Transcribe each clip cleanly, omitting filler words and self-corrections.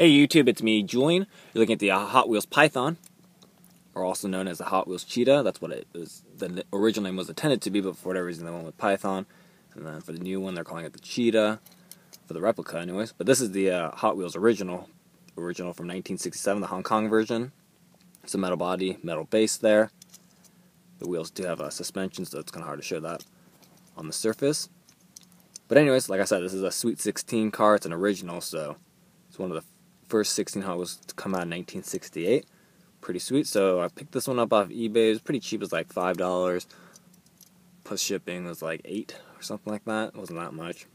Hey YouTube, it's me, Julian. You're looking at the Hot Wheels Python, or also known as the Hot Wheels Cheetah. That's what it was. The original name was intended to be, but for whatever reason they went with Python. And then for the new one, they're calling it the Cheetah, for the replica anyways. But this is the Hot Wheels original from 1967, the Hong Kong version. It's a metal body, metal base there. The wheels do have a suspension, so it's kind of hard to show that on the surface. But anyways, like I said, this is a Sweet 16 car. It's an original, so it's one of the first 16 Hot Wheels to come out in 1968. Pretty sweet. So I picked this one up off eBay. It was pretty cheap. It was like $5. Plus shipping was like $8 or something like that. It wasn't that much.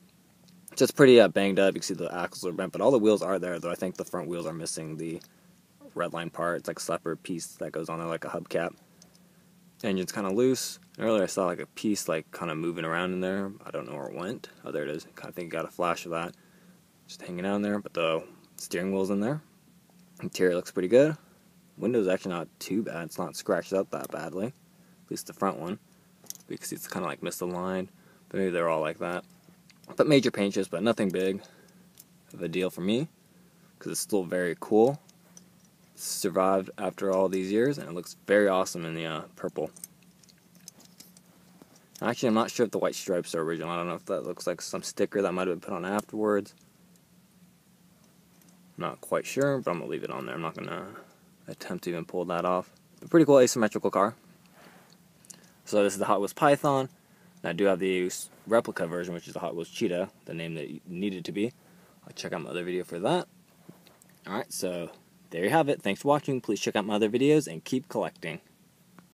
Just pretty banged up. You can see the axles are bent, but all the wheels are there, though I think the front wheels are missing the Redline part. It's like a separate piece that goes on there like a hubcap. Engine's kind of loose. Earlier I saw like a piece like kind of moving around in there. I don't know where it went. Oh, there it is. I think you got a flash of that. Just hanging out in there, but the steering wheel's in there. Interior looks pretty good. Window's actually not too bad. It's not scratched up that badly. At least the front one. But you can see it's kind of like misaligned. But maybe they're all like that. But major paint chips, but nothing big of a deal for me. Because it's still very cool. Survived after all these years, and it looks very awesome in the purple. Actually, I'm not sure if the white stripes are original. I don't know if that looks like some sticker that might have been put on afterwards. I'm not quite sure, but I'm going to leave it on there. I'm not going to attempt to even pull that off. A pretty cool asymmetrical car. So this is the Hot Wheels Python. And I do have the replica version, which is the Hot Wheels Cheetah, the name that it needed to be. I'll check out my other video for that. Alright, so there you have it. Thanks for watching. Please check out my other videos and keep collecting.